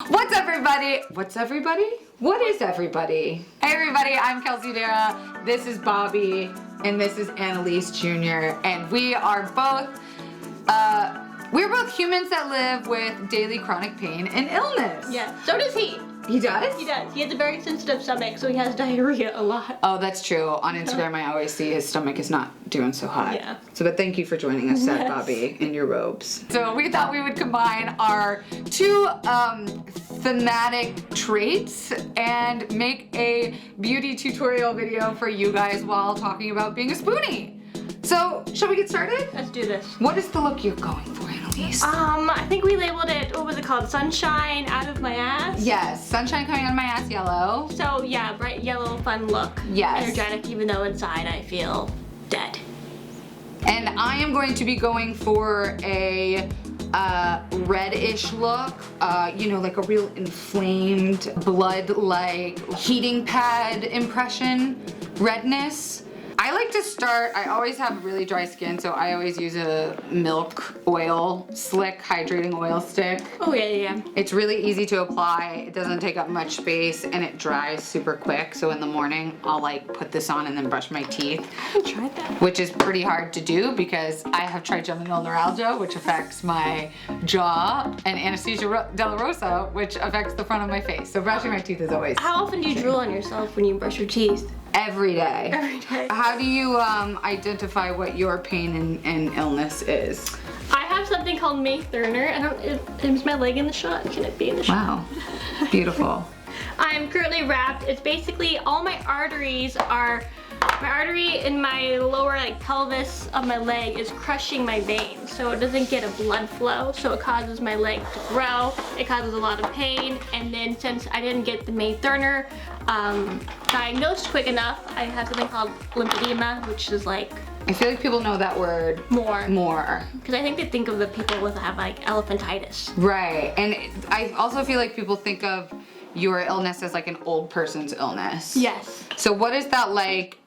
What's everybody? What's everybody? What is everybody? Hey everybody, I'm Kelsey Darragh, this is Bobby, and this is Annelise Jr. And we are both, we're both humans that live with daily chronic pain and illness. Yeah, so does he. He does? He does. He has a very sensitive stomach, so he has diarrhea a lot. Oh, that's true. On Instagram, I always see his stomach is not doing so hot. Yeah. So, but thank you for joining us, sad Bobby, in your robes. So we thought we would combine our two thematic traits and make a beauty tutorial video for you guys while talking about being a spoonie. So, shall we get started? Let's do this. What is the look you're going for, Annelise? I think we labeled it, what was it called? Sunshine out of my ass? Yes, sunshine coming out of my ass, yellow. So yeah, bright yellow, fun look. Yes. Energetic, even though inside I feel dead. And I am going to be going for a reddish look, you know, like a real inflamed, blood-like heating pad impression redness. I like to start, I always have really dry skin, so I always use a milk oil, slick hydrating oil stick. Oh yeah. It's really easy to apply, it doesn't take up much space, and it dries super quick. So in the morning, I'll like put this on and then brush my teeth. I haven't tried that. Which is pretty hard to do because I have trigeminal neuralgia, which affects my jaw, and Anastasia Brow Wiz, which affects the front of my face. So brushing my teeth is always... How often do you drool on yourself when you brush your teeth? Every day. Every day. How do you identify what your pain and illness is? I have something called May Thurner. Is my leg in the shot? Can it be in the shot? Wow, beautiful. I'm currently wrapped. It's basically all my arteries are, my artery in my lower like pelvis of my leg is crushing my veins, so it doesn't get a blood flow, so it causes my leg to grow. It causes a lot of pain, and then since I didn't get the May Thurner diagnosed quick enough, I have something called lymphedema, which is like... I feel like people know that word more. Because I think they think of the people with have like elephantitis. Right, and I also feel like people think of your illness as like an old person's illness. Yes. So what is that like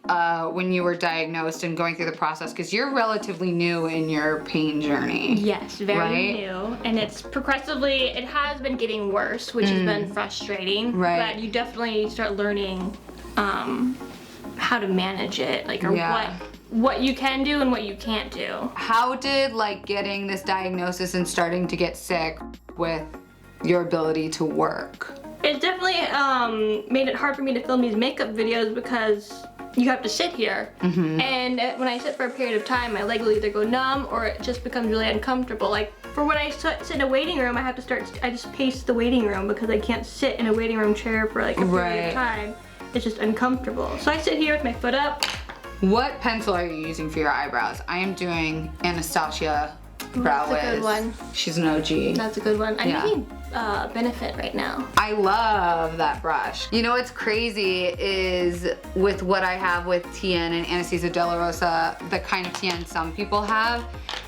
when you were diagnosed and going through the process? Because you're relatively new in your pain journey. Yes, very new. And it's progressively, it has been getting worse, which has been frustrating. Right. But you definitely start learning how to manage it, like, or what you can do and what you can't do. How did like getting this diagnosis and starting to get sick with your ability to work? It definitely made it hard for me to film these makeup videos because you have to sit here. And when I sit for a period of time, my leg will either go numb or it just becomes really uncomfortable. Like for when I sit in a waiting room, I just pace the waiting room because I can't sit in a waiting room chair for like a period of time. It's just uncomfortable. So I sit here with my foot up. What pencil are you using for your eyebrows? I am doing Anastasia Brow Wiz. That's a good one. She's an OG. That's a good one. I'm using Benefit right now. I love that brush. You know what's crazy is with what I have with TN and Anastasia DOLOROSA, the kind of TN some people have,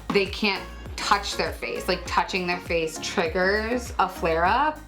they can't touch their face. Like touching their face triggers a flare up.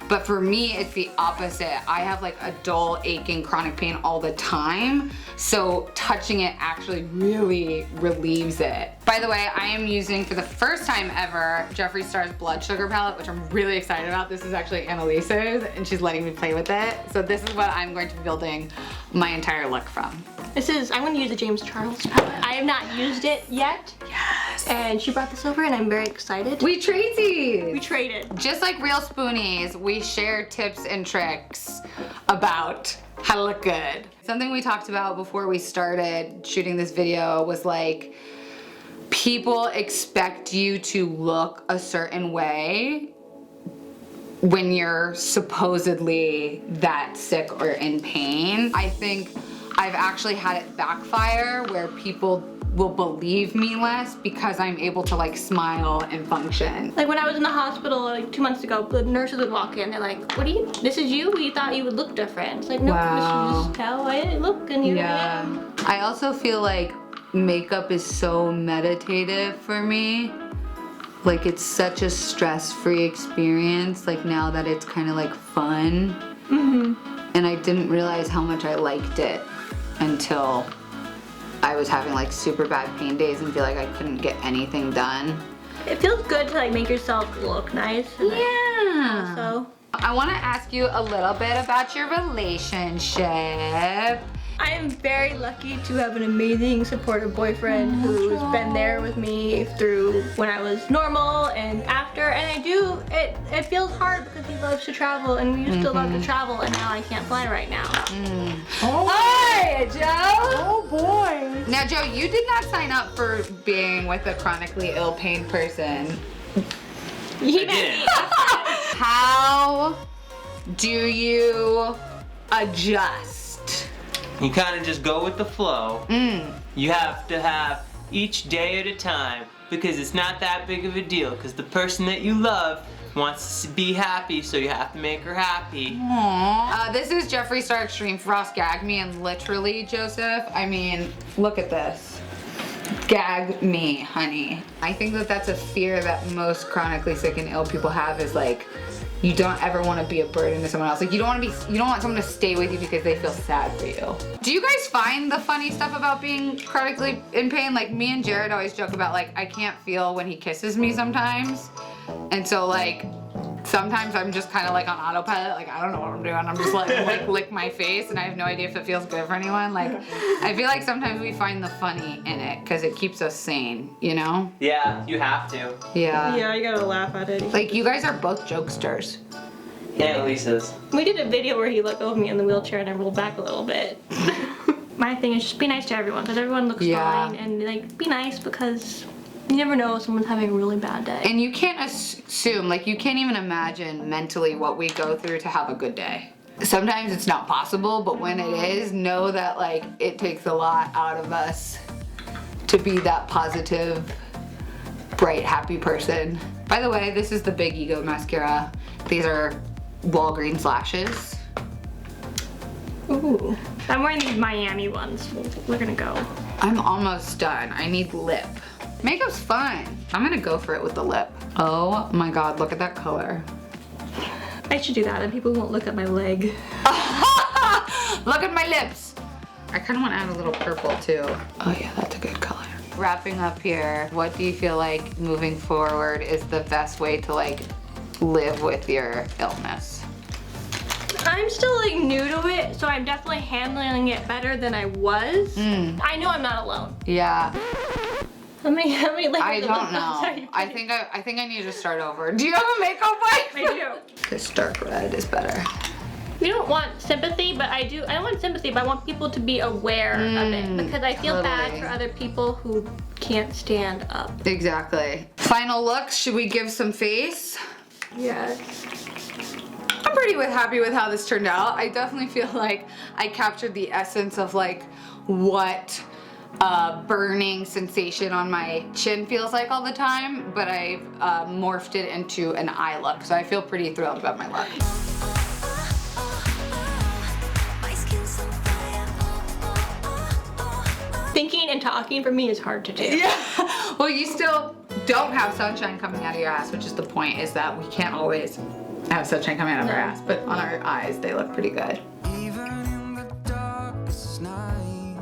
But for me, it's the opposite. I have like a dull, aching, chronic pain all the time. So touching it actually really relieves it. By the way, I am using, for the first time ever, Jeffree Star's Blood Sugar Palette, which I'm really excited about. This is actually Annelise's, and she's letting me play with it. So this is what I'm going to be building my entire look from. I'm gonna use the James Charles palette. I have not used it yet. Yes. And she brought this over and I'm very excited. We trade these. We traded. Just like real spoonies, we share tips and tricks about how to look good. Something we talked about before we started shooting this video was like, people expect you to look a certain way when you're supposedly that sick or in pain. I think I've actually had it backfire where people will believe me less because I'm able to like smile and function. Like when I was in the hospital like 2 months ago, the nurses would walk in, they're like, this is you? We thought you would look different. It's like, no, this is just how I look and here I am. I also feel like makeup is so meditative for me. Like it's such a stress-free experience, like now that it's kind of like fun. And I didn't realize how much I liked it until I was having like super bad pain days and feel like I couldn't get anything done. It feels good to like make yourself look nice. And yeah. also I want to ask you a little bit about your relationship. I am very lucky to have an amazing, supportive boyfriend who's been there with me through when I was normal and after. And it feels hard because he loves to travel and we used to love to travel, and now I can't fly right now. Oh. Hi, Joe. Oh boy. Now, Joe, you did not sign up for being with a chronically ill, pain person. He did. How do you adjust? You kind of just go with the flow. You have to have each day at a time because it's not that big of a deal because the person that you love wants to be happy, so you have to make her happy. Aww. This is Jeffree Star Extreme. Frost gagged me, and literally, Joseph, I mean, look at this. Gag me, honey. I think that that's a fear that most chronically sick and ill people have, is like, you don't ever want to be a burden to someone else. Like you don't want someone to stay with you because they feel sad for you. Do you guys find the funny stuff about being chronically in pain? Like me and Jared always joke about like, I can't feel when he kisses me sometimes. And so like, sometimes I'm just kind of like on autopilot, like I don't know what I'm doing. I'm just like lick my face and I have no idea if it feels good for anyone. Like I feel like sometimes we find the funny in it because it keeps us sane, you know? Yeah, you have to. Yeah. Yeah, you gotta laugh at it. Like you guys are both jokesters. Annelise's. We did a video where he looked over me in the wheelchair and I rolled back a little bit. My thing is just be nice to everyone because everyone looks fine, and like be nice because you never know if someone's having a really bad day. And you can't assume, like you can't even imagine mentally what we go through to have a good day. Sometimes it's not possible, but when it is, know that like it takes a lot out of us to be that positive, bright, happy person. By the way, this is the Big Ego Mascara. These are Walgreen lashes. Ooh. I'm wearing these Miami ones. We're gonna go. I'm almost done. I need lip. Makeup's fun. I'm gonna go for it with the lip. Oh my God, look at that color. I should do that, and people won't look at my leg. Look at my lips. I kind of want to add a little purple too. Oh yeah, that's a good color. Wrapping up here, what do you feel like moving forward is the best way to like live with your illness? I'm still like new to it, so I'm definitely handling it better than I was. I know I'm not alone. Yeah. How many layers I of don't lip gloss are you know. I putting? think I need to start over. Do you have a makeup wipe? I do. This dark red is better. We don't want sympathy, but I don't want sympathy, but I want people to be aware of it because I feel bad totally. for other people who can't stand up. Exactly. Final looks, should we give some face? Yeah. I'm pretty happy with how this turned out. I definitely feel like I captured the essence of like what burning sensation on my chin feels like all the time, but I've morphed it into an eye look, so I feel pretty thrilled about my look. Thinking and talking for me is hard to do. Yeah. Well, you still don't have sunshine coming out of your ass, which is the point, is that we can't always have sunshine coming out of our ass, but on our eyes, they look pretty good. Even in the darkest night,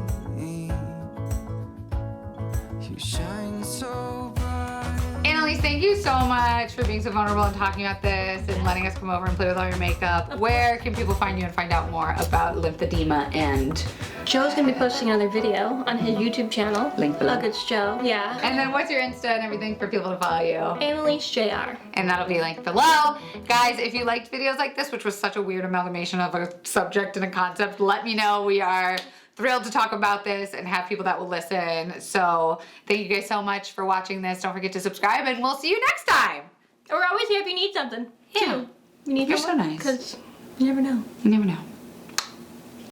you shine so bright. Annelise, thank you so much for being so vulnerable and talking about this and letting us come over and play with all your makeup. Where can people find you and find out more about lymphedema and... Joe's gonna be posting another video on his YouTube channel. Link below. Look, it's Joe. Yeah. And then what's your Insta and everything for people to follow you? Annelise JR. And that'll be linked below. Guys, if you liked videos like this, which was such a weird amalgamation of a subject and a concept, let me know. We are thrilled to talk about this and have people that will listen. So thank you guys so much for watching this. Don't forget to subscribe and we'll see you next time. We're always here if you need something. Yeah. Too. You need You're so someone? nice. Because you never know. You never know.